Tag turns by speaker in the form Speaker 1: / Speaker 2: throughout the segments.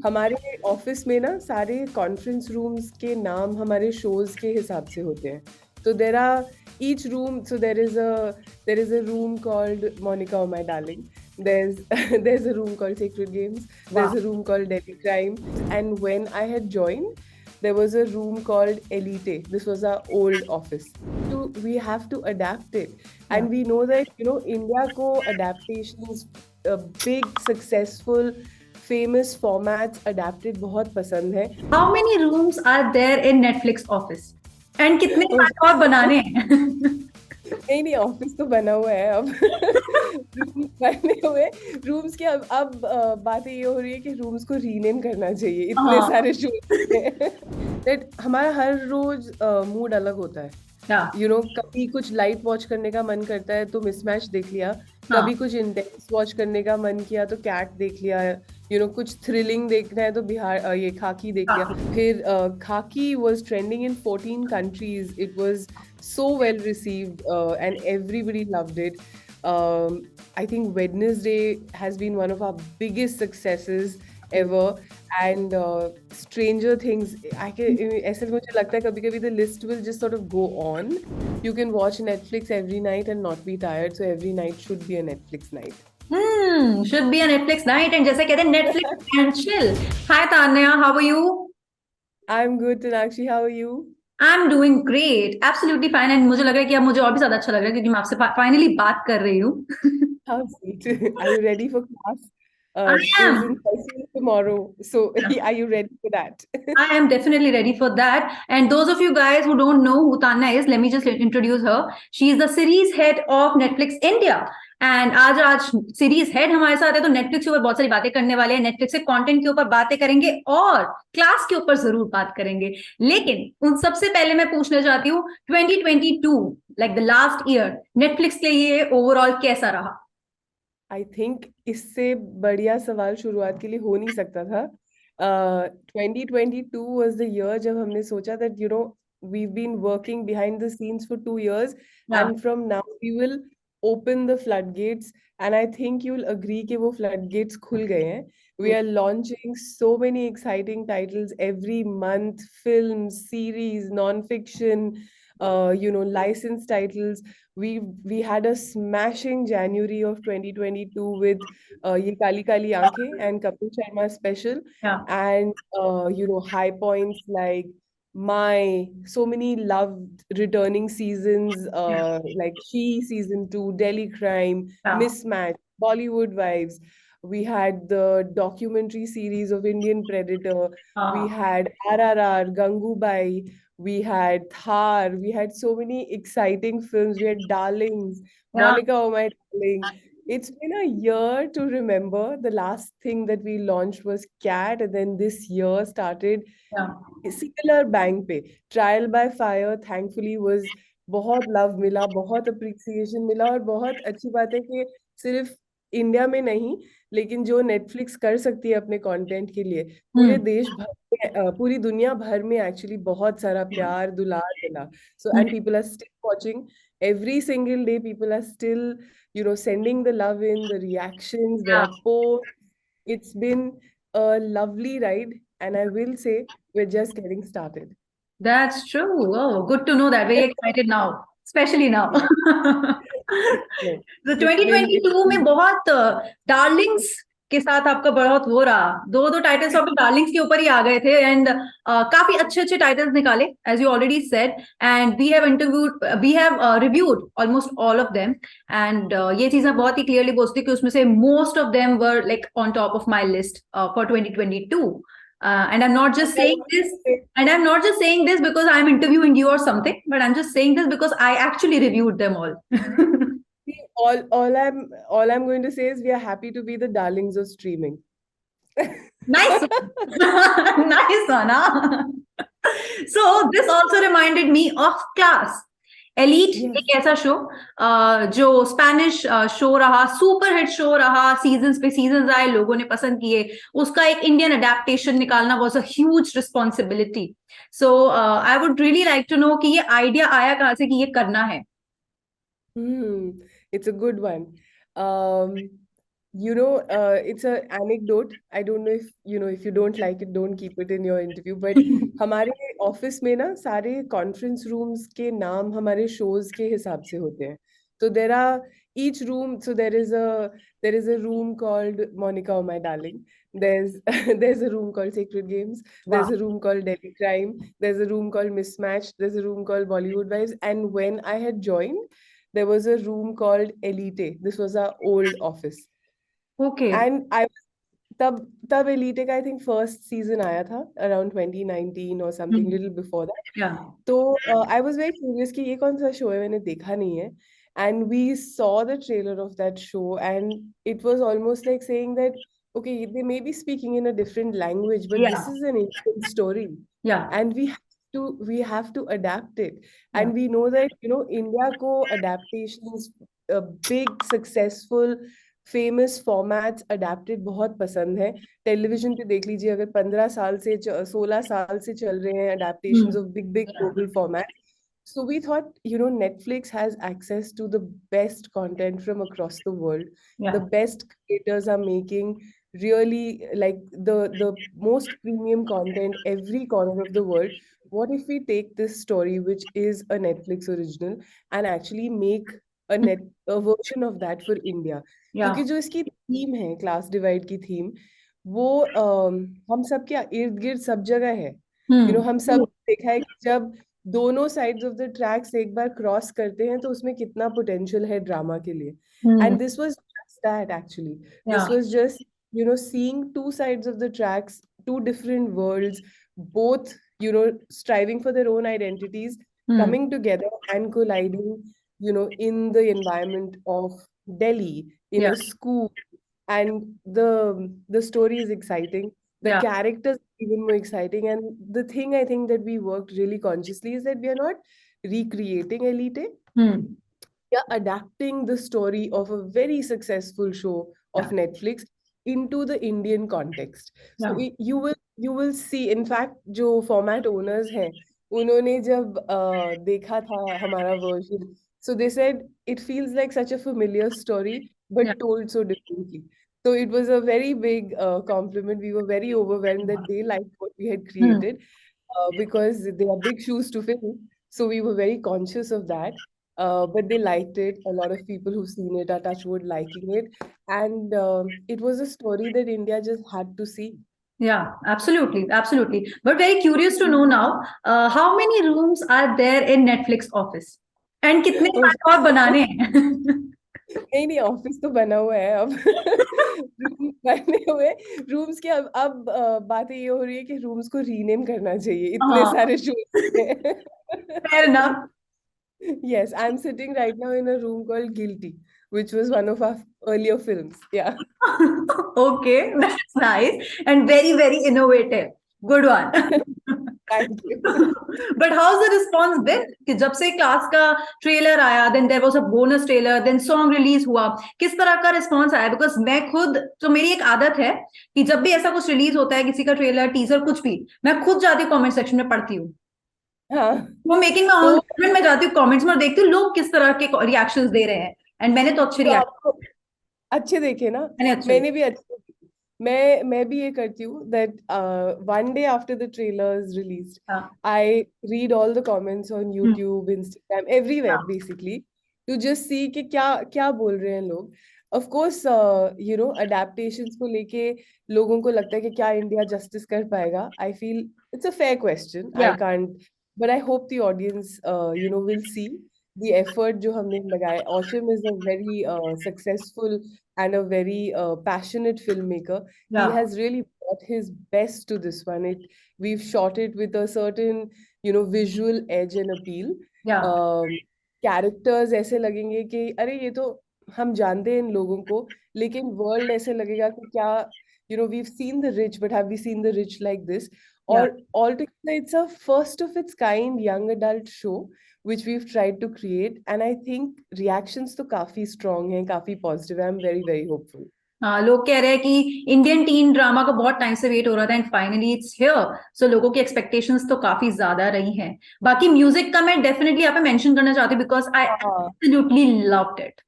Speaker 1: हमारे ऑफिस में ना सारे कॉन्फ्रेंस रूम्स के नाम हमारे शोज के हिसाब से होते हैं. तो there are each room, so there is a room called Monica, oh my darling. There's there's a room called Sacred Games. There's
Speaker 2: वाह.
Speaker 1: a room called Delhi Crime. And when I had joined, there was a room called Elite. This was our old office. So we have to adapt it,
Speaker 2: Yeah.
Speaker 1: and we know that India ko adaptations, big successful famous formats adapted बहुत पसंद है.
Speaker 2: How many rooms are there in Netflix office? And कितने और बनाने हैं?
Speaker 1: नहीं नहीं, office तो बना हुआ है अब. रूम्स बने हुए. रूम्स की अब बातें ये हो रही है कि रूम्स को रीनेम करना चाहिए, इतने
Speaker 2: हाँ.
Speaker 1: सारे शोज हैं. दैट हमारा हर रोज मूड अलग होता है.
Speaker 2: Yeah.
Speaker 1: कभी कुछ लाइट वॉच करने का मन करता है तो मिसमैच देख लिया.
Speaker 2: हाँ.
Speaker 1: कभी कुछ इंटेंस वॉच करने का मन किया तो कैट देख लिया. कुछ थ्रिलिंग देखना है तो बिहार ये खाकी देख लिया.
Speaker 2: हाँ.
Speaker 1: फिर खाकी was trending in 14 countries. It was so well received, and everybody loved it. I think Wednesday has been one of our biggest successes ever. And Stranger Things, ऐसे मुझे लगता है कभी कभी the list will just sort of go on. You can watch Netflix every night and not be tired, so every night should be a Netflix night.
Speaker 2: Should be a Netflix night. And जैसे कहते हैं Netflix and chill. Hi Tanya, how are you?
Speaker 1: I'm good, Tanakshi. How are you?
Speaker 2: I'm doing great, absolutely fine. And मुझे लग रहा है कि अब मुझे और भी ज्यादा अच्छा लग रहा है क्योंकि मैं आपसे फाइनली बात कर रही हूँ.
Speaker 1: How sweet. Are you ready for class?
Speaker 2: I
Speaker 1: Quiz
Speaker 2: am.
Speaker 1: and session tomorrow. So, are you ready for that?
Speaker 2: I am definitely ready for that. And those of you guys who don't know who Tanya is, let me just introduce her. She is the series head of Netflix India. And आज series head हमारे साथ है तो Netflix के ऊपर बहुत सारी बातें करने वाले हैं. नेटफ्लिक्स के कंटेंट के ऊपर बातें करेंगे और क्लास के ऊपर जरूर बात करेंगे. लेकिन उन सबसे पहले मैं पूछना चाहती हूँ 2022 like the last year Netflix के लिए ओवरऑल कैसा रहा?
Speaker 1: आई थिंक इससे बढ़िया सवाल शुरुआत के लिए हो नहीं सकता था. 2022 was the year जब हमने सोचा that we've been working behind the scenes for 2 years,
Speaker 2: Yeah.
Speaker 1: and from now we will open the floodgates, and I think you'll agree कि वो floodgates खुल गए हैं. We are launching so many exciting titles every month: films, series, non-fiction, licensed titles. We had a smashing January of 2022 with Ye Kali Kali Aankhein and Kapil Sharma special,
Speaker 2: Yeah.
Speaker 1: and high points like so many loved returning seasons, like She season 2, Delhi Crime,
Speaker 2: Yeah.
Speaker 1: Mismatched, Bollywood Vibes. We had the documentary series of Indian Predator. We had RRR, Gangubai. We had Thar. We had so many exciting films. We had Darlings,
Speaker 2: Yeah.
Speaker 1: Monica, oh my darling. It's been a year to remember. The last thing that we launched was Cat, and then this year started
Speaker 2: Yeah.
Speaker 1: Similar bank पे. Trial by fire thankfully was बहुत love मिला, बहुत appreciation मिला, और बहुत अच्छी बात है कि सिर्फ इंडिया में नहीं, लेकिन जो नेटफ्लिक्स कर सकती है अपने कंटेंट के लिए, पूरे देश भर में, पूरी दुनिया भर में एक्चुअली बहुत सारा प्यार दुलार मिला. So and people are still watching every single day. People are still sending the love in, the reactions, there
Speaker 2: Yeah.
Speaker 1: are posts. It's been a lovely ride, and I will say we're just getting started.
Speaker 2: That's true. Oh, good to know that. Very excited now, especially now.
Speaker 1: Yeah. No,
Speaker 2: तो
Speaker 1: it's
Speaker 2: 2022 में
Speaker 1: been
Speaker 2: बहुत Darling's के साथ आपका बहुत वो रहा. दो टाइटल्स आपके डार्लिंग्स के ऊपर ही आ गए थे एंड काफी अच्छे अच्छे टाइटल्स निकाले as you already said. And we have reviewed almost all of them. And ये चीज मैं बहुत ही क्लियरली बोलती कि उसमें से most of them were like on top of my list for 2022. And I'm not just saying this, and I'm not just saying this because I'm interviewing you or something, but I'm just saying this because I actually reviewed them all.
Speaker 1: all I'm going to say is we are happy to be the darlings of streaming.
Speaker 2: Nice. Nice one, huh? So this also reminded me of Class. Elite
Speaker 1: Yes.
Speaker 2: एक ऐसा show जो Spanish show रहा, super hit show रहा, seasons पे seasons आए, लोगों ने पसंद किए. उसका एक इंडियन अडेप्टेशन निकालना was a huge responsibility. So I would really like to know कि ये आइडिया आया कहाँ से कि ये करना है.
Speaker 1: It's a good one. Um, it's a anecdote. I don't know if you don't like it, don't keep it in your interview. But हमारे ऑफिस में ना सारे कॉन्फ्रेंस रूम्स के नाम हमारे शोज के हिसाब से होते हैं. तो there are each room. So there is a room called Monica, oh my darling. There's there's a room called Sacred Games. There's
Speaker 2: वाह.
Speaker 1: a room called Delhi Crime. There's a room called Mismatched. There's a room called Bollywood Wives. And when I had joined, there was a room called Elite. This was our old office.
Speaker 2: Okay.
Speaker 1: And I तब तब Elite का I think first season आया था around 2019 or something, little before that.
Speaker 2: या.
Speaker 1: तो I was very curious कि ये कौन सा शो है, मैंने देखा नहीं है. And we saw the trailer of that show, and it was almost like saying that, okay, they may be speaking in a different language, but
Speaker 2: या.
Speaker 1: this is an Indian story,
Speaker 2: या.
Speaker 1: and we have to adapt it.
Speaker 2: या.
Speaker 1: And we know that India को adaptations, big successful famous formats adapted बहुत पसंद है. Television पे देख लीजिए, अगर 15 साल से 16 साल से चल रहे हैं adaptations of big big global formats. So we thought, Netflix has access to the best content from across the world.
Speaker 2: या.
Speaker 1: The best creators are making really like the most premium content every corner of the world. What if we take this story, which is a Netflix original, and actually make a version of that for India?
Speaker 2: या.
Speaker 1: क्योंकि जो इसकी theme है, class divide की theme, वो हम सब के इर्द गिर्द सब जगह है. हम सब देखा है कि जब दोनों साइड्स ऑफ द ट्रैक्स एक बार क्रॉस करते हैं तो उसमें कितना पोटेंशियल है ड्रामा के लिए. And this was just that actually.
Speaker 2: Yeah.
Speaker 1: This was just seeing two sides of the tracks, two different worlds, both striving for their own identities, coming together and colliding in the environment of Delhi, in
Speaker 2: या.
Speaker 1: a school. And the story is exciting, the
Speaker 2: या.
Speaker 1: characters are even more exciting. And the thing I think that we worked really consciously is that we are not recreating Elite, we are adapting the story of a very successful show of
Speaker 2: या.
Speaker 1: Netflix into the Indian context.
Speaker 2: या.
Speaker 1: So you will see, in fact, जो format owners हैं, उन्होंने जब देखा था हमारा version, so they said it feels like such a familiar story
Speaker 2: या.
Speaker 1: but told so differently. So it was a very big compliment. We were very overwhelmed that they liked what we had created, because they are big shoes to fill. So we were very conscious of that. But they liked it. A lot of people who've seen it are touchwood liking it. And it was a story that India just had to see.
Speaker 2: Yeah, absolutely, absolutely. But very curious to know now, how many rooms are there in Netflix office? And कितने
Speaker 1: Oh,
Speaker 2: और बनाने हैं?
Speaker 1: नहीं नहीं, office तो बना हुआ है अब. रूम्स बने हुए. रूम्स के अब बातें ये हो रही है कि रूम्स को रीनेम करना चाहिए, इतने
Speaker 2: हाँ,
Speaker 1: सारे शोज हैं.
Speaker 2: fair enough.
Speaker 1: Yes, I'm sitting right now in a room called Guilty, which was one of our earlier films. Yeah.
Speaker 2: Okay, that's nice and very, very innovative. Good one.
Speaker 1: Thank you.
Speaker 2: But how's the response been? कि जब से class का trailer आया, then there was a bonus trailer, then song release हुआ, किस तरह का response आया? बिकॉज मैं खुद, तो मेरी एक आदत है कि जब भी ऐसा कुछ रिलीज होता है, किसी का ट्रेलर, टीजर, कुछ भी, मैं खुद जाती हूँ कमेंट सेक्शन में, पढ़ती हूँ.
Speaker 1: हाँ.
Speaker 2: वो मेकिंग माई ओन
Speaker 1: तो
Speaker 2: जजमेंट, मैं जाती हूँ कमेंट्स में और देखती हूँ लोग किस तरह के रिएक्शंस दे रहे हैं. एंड मैंने तो अच्छे रिएक्शन,
Speaker 1: आपको अच्छे देखे ना.
Speaker 2: मैंने अच्छे.
Speaker 1: मैंने भी अच्छे. मैं भी ये करती हूँ that one day after the trailer is released,
Speaker 2: हाँ.
Speaker 1: I read all the comments on
Speaker 2: hmm.
Speaker 1: YouTube, Instagram, everywhere
Speaker 2: हाँ.
Speaker 1: basically, to just see कि क्या क्या बोल रहे हैं लोग. Of course, adaptations को लेके लोगों को लगता है कि क्या इंडिया जस्टिस कर पाएगा. I feel it's a fair question. I
Speaker 2: Yeah.
Speaker 1: can't, but I hope the audience, will see the effort जो हमने लगाया. Oshim is a very successful and a very passionate filmmaker. He
Speaker 2: Yeah.
Speaker 1: has really brought his best to this one. We've shot it with a certain, visual edge and appeal.
Speaker 2: Yeah.
Speaker 1: Characters ऐसे लगेंगे कि अरे ये तो हम जानते हैं इन लोगों को, लेकिन वर्ल्ड ऐसे लगेगा कि क्या, we've seen the rich, but have we seen the rich like this?
Speaker 2: Yeah.
Speaker 1: Or altogether, it's a first of its kind young adult show which we've tried to create, and I think reactions तो काफी strong हैं, काफी positive. I'm very very hopeful.
Speaker 2: हाँ, लोग कह रहे हैं कि इंडियन टीन ड्रामा का बहुत टाइम से वेट हो रहा था एंड फाइनली इट्स हियर. सो लोगों की एक्सपेक्टेशंस तो काफी ज्यादा रही हैं. बाकी म्यूजिक का मैं डेफिनेटली यहाँ पे मेंशन करना चाहती हूँ बिकॉज आई
Speaker 1: हाँ.
Speaker 2: Absolutely loved it.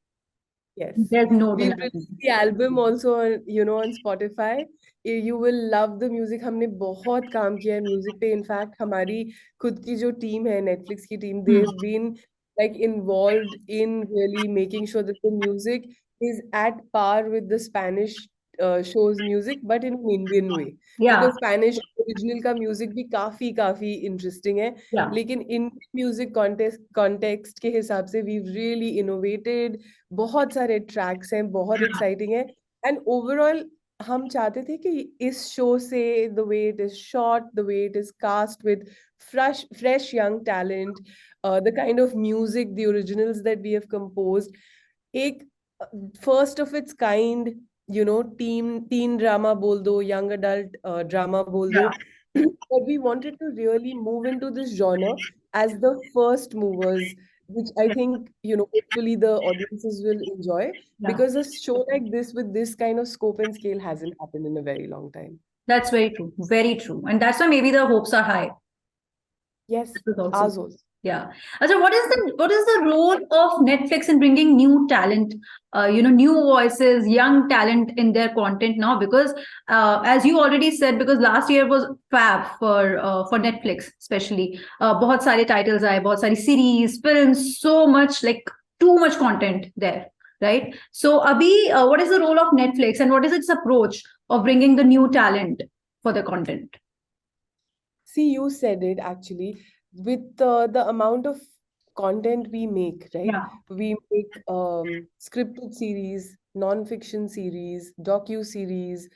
Speaker 1: Yes.
Speaker 2: There's no
Speaker 1: We'll
Speaker 2: denying.
Speaker 1: release the album also on, on Spotify. You will love the music. हमने बहुत काम किया है म्यूजिक पे. इनफैक्ट हमारी खुद की जो टीम है, नेटफ्लिक्स की team, they
Speaker 2: Hmm.
Speaker 1: have been like involved in really making sure that the music is at par with the Spanish show's music, but in an Indian way.
Speaker 2: Yeah,
Speaker 1: Because Spanish original का music भी काफी काफी interesting है.
Speaker 2: yeah,
Speaker 1: लेकिन in music context के हिसाब से we really innovated. बहुत सारे ट्रैक्स हैं, बहुत एक्साइटिंग है. एंड ओवरऑल हम चाहते थे कि इस शो से the way it is shot, the way it is cast with fresh young talent, the kind of music, the originals that we have composed, एक first of its kind, teen drama बोल दो, young adult drama बोल दो.
Speaker 2: yeah,
Speaker 1: But we wanted to really move into this genre as the first movers, which I think, hopefully the audiences will enjoy,
Speaker 2: yeah.
Speaker 1: because a show like this with this kind of scope and scale hasn't happened in a very long time.
Speaker 2: That's very true. Very true. And that's why maybe the hopes are high.
Speaker 1: Yes,
Speaker 2: This is also.
Speaker 1: ours also.
Speaker 2: Yeah. Acha, what is the role of Netflix in bringing new talent, new voices, young talent in their content now? Because as you already said, because last year was fab for Netflix, especially. बहुत सारे titles आए, बहुत सारी series, films, so much, like too much content there, right? So Abhi, what is the role of Netflix and what is its approach of bringing the new talent for the content?
Speaker 1: See, you said it actually. With the amount of content we make, right?
Speaker 2: Yeah,
Speaker 1: We make scripted series, non-fiction series, docu-series,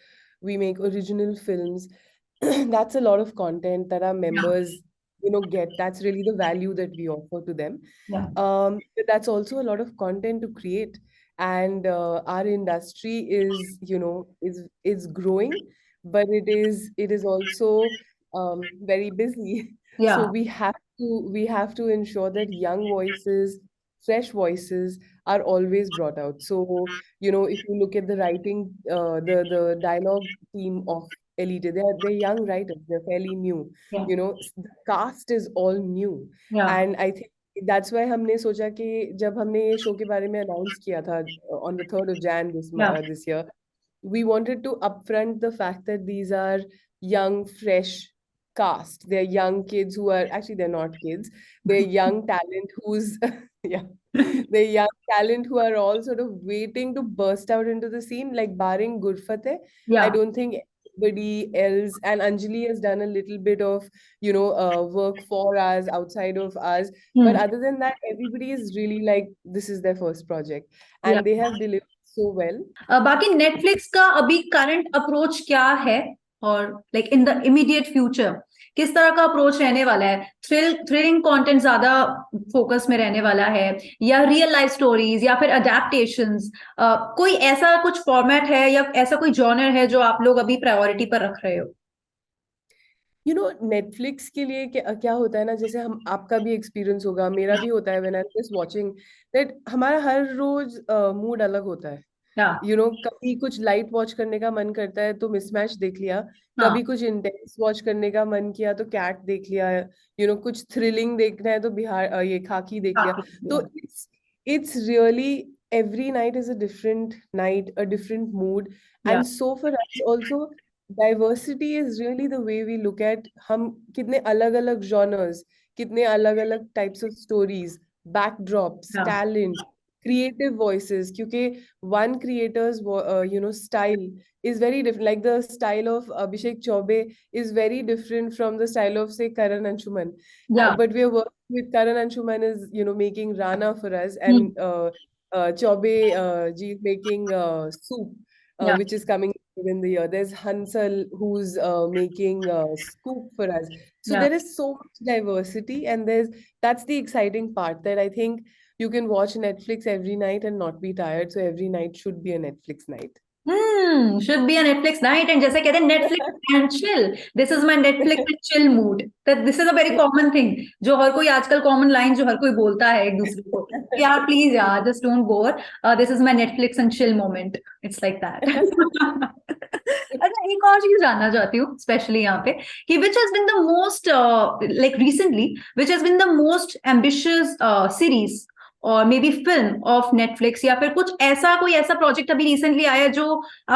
Speaker 1: we make original films. That's a lot of content that our
Speaker 2: yeah,
Speaker 1: members, get. That's really the value that we offer to them.
Speaker 2: yeah,
Speaker 1: But that's also a lot of content to create. And our industry is, is growing, but it is also very busy. So
Speaker 2: yeah,
Speaker 1: we have to ensure that young voices, fresh voices are always brought out. So, if you look at the writing, the dialogue team of Elite, they're young writers, they're fairly new.
Speaker 2: yeah,
Speaker 1: The cast is all new.
Speaker 2: yeah,
Speaker 1: And I think that's why हमने सोचा कि जब हमने ये show के बारे में announce किया था on the 3rd of Jan
Speaker 2: yeah.
Speaker 1: this year, we wanted to upfront the fact that these are young, fresh cast. They're young kids who are actually, they're not kids. They're young talent who's yeah, they're young talent who are all sort of waiting to burst out into the scene. Like barring Gurfateh, I
Speaker 2: Yeah.
Speaker 1: don't think anybody else. And Anjali has done a little bit of work for us outside of us. But
Speaker 2: Hmm.
Speaker 1: other than that, everybody is really like this is their first project,
Speaker 2: Yeah.
Speaker 1: and they have delivered so well.
Speaker 2: बाकी Netflix का अभी current approach क्या है और like in the immediate future किस तरह का approach रहने वाला है? थ्रिलिंग कंटेंट ज्यादा फोकस में रहने वाला है या रियल लाइफ स्टोरीज या फिर अडेप्टेशंस? कोई ऐसा कुछ फॉर्मेट है या ऐसा कोई जॉनर है जो आप लोग अभी प्रायोरिटी पर रख रहे हो?
Speaker 1: नेटफ्लिक्स के लिए क्या क्या होता है ना, जैसे हम आपका भी एक्सपीरियंस होगा, मेरा भी होता है, when I am just watching that, हमारा हर रोज मूड अलग होता है.
Speaker 2: हाँ,
Speaker 1: कभी कुछ लाइट वॉच करने का मन करता है तो मिसमैच देख लिया,
Speaker 2: हाँ,
Speaker 1: कभी कुछ इंटेंस वॉच करने का मन किया तो कैट देख लिया, कुछ थ्रिलिंग देखना है तो बिहार ये खाकी देख लिया. तो it's really every night is a different night, a different mood.
Speaker 2: या,
Speaker 1: And so for us also, diversity is really the way we look at हम कितने अलग अलग genres, कितने अलग अलग types of stories, backdrops,
Speaker 2: या,
Speaker 1: talent, creative voices, क्योंकि one creator's style is very different. Like the style of Abhishek Chaube is very different from the style of say Karan Anshuman.
Speaker 2: या,
Speaker 1: But we are working with Karan Anshuman is making Rana for us,
Speaker 2: hmm,
Speaker 1: and Chaube ji is making soup,
Speaker 2: या,
Speaker 1: which is coming within the year. There's Hansal who's making scoop for us. So
Speaker 2: या.
Speaker 1: there is so much diversity, and that's the exciting part, that I think you can watch Netflix every night and not be tired. So every night should be a Netflix night.
Speaker 2: Should be a Netflix night. And जैसे कहते हैं Netflix and chill. This is my Netflix and chill mood. That this is a very common thing. जो हर कोई आजकल common line जो हर कोई बोलता है एक दूसरे को. यार please यार, just don't bore. This is my Netflix and chill moment. It's like that. अच्छा, एक और चीज जानना चाहती हूँ स्पेशली यहाँ पे कि which has been the most like recently which has been the most ambitious series और may be film of Netflix, या फिर कुछ ऐसा, कोई ऐसा प्रोजेक्ट अभी रिसेंटली आया जो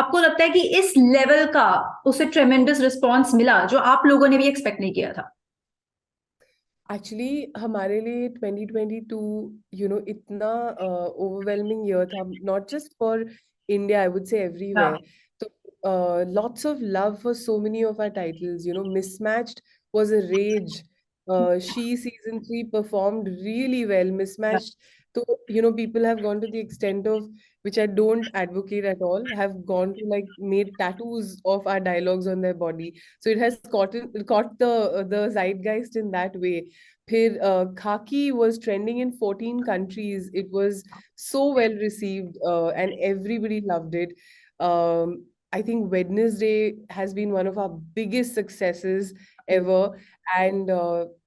Speaker 2: आपको लगता है कि इस लेवल का उसे ट्रेमेंडस रिस्पॉन्स मिला जो आप लोगों ने भी एक्सपेक्ट नहीं किया था?
Speaker 1: एक्चुअली हमारे लिए 2022 इतना ओवरवेलमिंग ईयर था, not just for India, I would say
Speaker 2: Yeah.
Speaker 1: Everywhere. तो lots of love for so many of our titles. Mismatched was a rage. She season 3 performed really well.
Speaker 2: Yeah.
Speaker 1: Mismatched, so people have gone to the extent of, which I don't advocate at all, have gone to like made tattoos of our dialogues on their body. So it has caught the zeitgeist in that way. फिर Khakee was trending in 14 countries. It was so well received, and everybody loved it. Um, I think Wednesday has been one of our biggest successes ever. And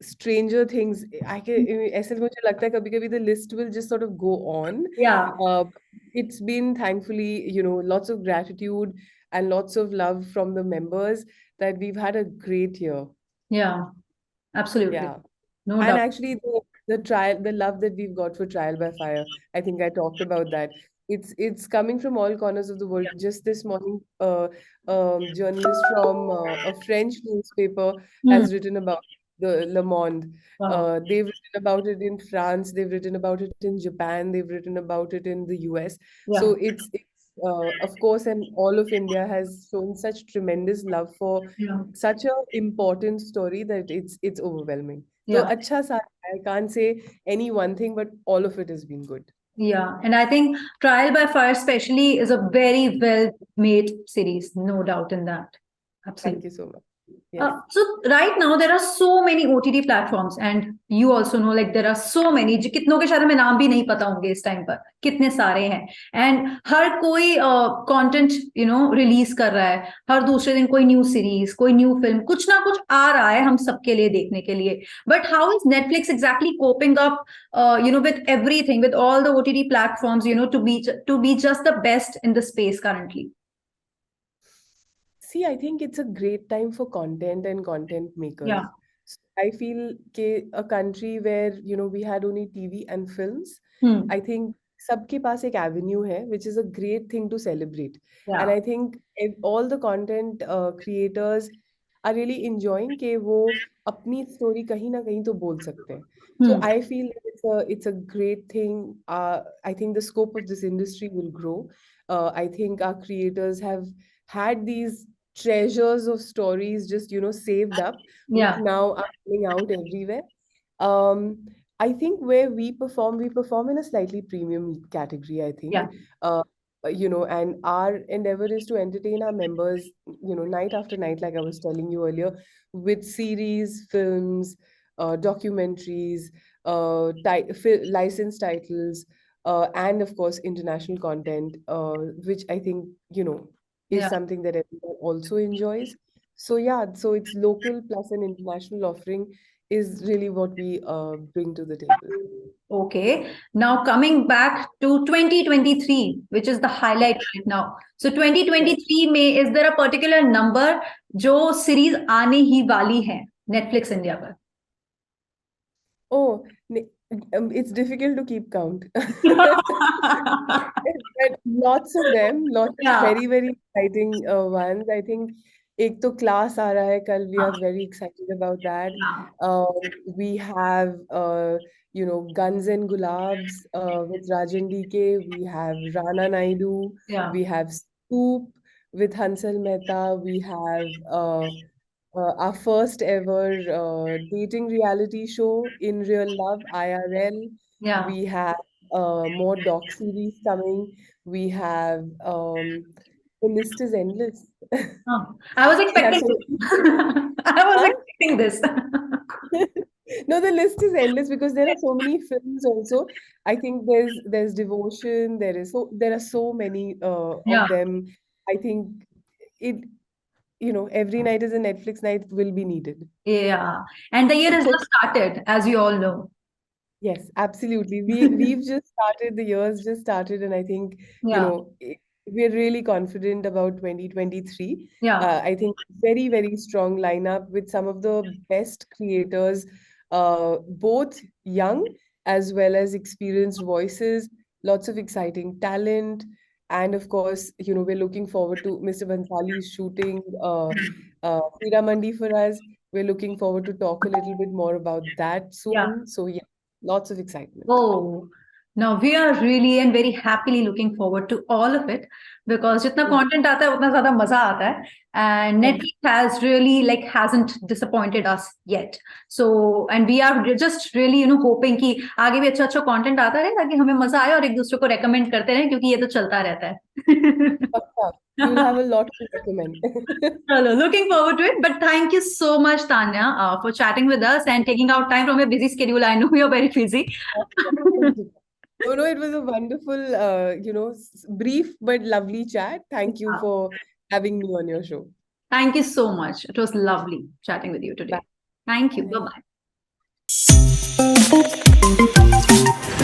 Speaker 1: Stranger Things, I can, ऐसे मुझे लगता है कभी-कभी the list will just sort of go on.
Speaker 2: Yeah.
Speaker 1: Uh, it's been thankfully, lots of gratitude and lots of love from the members that we've had a great year.
Speaker 2: Yeah, absolutely.
Speaker 1: Yeah.
Speaker 2: No
Speaker 1: And
Speaker 2: doubt.
Speaker 1: actually, the love that we've got for Trial by Fire, I think I talked about that. It's coming from all corners of the world.
Speaker 2: Yeah.
Speaker 1: Just this morning, journalist from a French newspaper
Speaker 2: Hmm.
Speaker 1: has written about the Le Monde.
Speaker 2: Wow.
Speaker 1: They've written about it in France. They've written about it in Japan. They've written about it in the US.
Speaker 2: Yeah.
Speaker 1: So it's of course, and all of India has shown such tremendous love for
Speaker 2: Yeah.
Speaker 1: such a important story that it's overwhelming. So
Speaker 2: Yeah.
Speaker 1: अच्छा सा, I can't say any one thing, but all of it has been good.
Speaker 2: Yeah. And I think Trial by Fire, especially, is a very well made series. No doubt in that.
Speaker 1: Thank
Speaker 2: Absolutely.
Speaker 1: you so much. Yes.
Speaker 2: So right now there are so many OTT platforms, and you also know, like, there are so many, जो कितनों के शायद हमें नाम भी नहीं पता होंगे इस टाइम पर, कितने सारे हैं. एंड हर कोई कंटेंट रिलीज कर रहा है. हर दूसरे दिन कोई न्यू सीरीज, कोई न्यू फिल्म, कुछ ना कुछ आ रहा है हम सबके लिए देखने के लिए. But how is Netflix exactly coping up with everything, with all the OTT platforms, to be just the best in the space currently?
Speaker 1: See, I think it's a great time for content and content
Speaker 2: Yeah.
Speaker 1: makers. So I feel a country where, we had only TV and films,
Speaker 2: Hmm.
Speaker 1: I think सबके पास एक avenue है, which is a great thing to celebrate. And
Speaker 2: Yeah.
Speaker 1: I think all the content creators are really enjoying कि वो अपनी story कहीं ना कहीं तो बोल सकते हैं. So
Speaker 2: Hmm.
Speaker 1: I feel it's a great thing. I think the scope of this industry will grow. I think our creators have had these treasures of stories just saved up, which
Speaker 2: Yeah.
Speaker 1: now are coming out everywhere. um I think where we perform in a slightly premium category, I think.
Speaker 2: Yeah.
Speaker 1: uh and our endeavor is to entertain our members, night after night, like I was telling you earlier, with series, films, documentaries, licensed titles, and of course international content, which I think is
Speaker 2: Yeah.
Speaker 1: something that everyone also enjoys. So yeah, so it's local plus an international offering is really what we bring to the table.
Speaker 2: Okay. Now coming back to 2023, which is the highlight right now. So
Speaker 1: Yes.
Speaker 2: 2023 में is there a particular number जो series आने ही वाली है Netflix India पर?
Speaker 1: Oh, it's difficult to keep count. But lots of
Speaker 2: Yeah.
Speaker 1: very, very exciting ones. I think एक तो class आ रहा है कल. We are very excited about that. We have Guns and Gulabs with Rajan DK. We have Rana Naidu.
Speaker 2: Yeah.
Speaker 1: We have Scoop with Hansal Mehta. We have our first ever dating reality show in real love, IRL.
Speaker 2: Yeah.
Speaker 1: We have more doc series coming. We have the list is endless.
Speaker 2: Oh, I was
Speaker 1: We have
Speaker 2: expecting
Speaker 1: so
Speaker 2: this. I was
Speaker 1: huh?
Speaker 2: expecting this.
Speaker 1: No, the list is endless because there are so many films also. I think there's Devotion. There are so many
Speaker 2: Yeah.
Speaker 1: of them. I think it every night is a Netflix night will be needed.
Speaker 2: Yeah. And the year has just started, as you all know.
Speaker 1: Yes, absolutely. We've just started, the year's just started, and I think,
Speaker 2: Yeah.
Speaker 1: we're really confident about 2023.
Speaker 2: Yeah.
Speaker 1: I think very, very strong lineup with some of the best creators, both young as well as experienced voices, lots of exciting talent. And of course, we're looking forward to Mr. Bansali's shooting Hira Mandi for us. We're looking forward to talk a little bit more about that
Speaker 2: Yeah.
Speaker 1: soon. So yeah, lots of excitement.
Speaker 2: Oh, now we are really and very happily looking forward to all of it because जितना content आता है उतना ज़्यादा मजा आता है and Netflix has really hasn't disappointed us yet. So and we are just really hoping कि आगे भी अच्छा अच्छा content आता रहे ताकि हमें मजा आए और एक दूसरे को recommend करते रहें क्योंकि ये तो चलता रहता है.
Speaker 1: You'll have a lot to recommend.
Speaker 2: Hello, looking forward to it. But thank you so much, Tanya, for chatting with us and taking out time from your busy schedule. I know you're very busy.
Speaker 1: No, it was a wonderful, brief but lovely chat. Thank you for having me on your show.
Speaker 2: Thank you so much. It was lovely chatting with you today.
Speaker 1: Bye.
Speaker 2: Thank you.
Speaker 1: Bye.
Speaker 2: Bye-bye.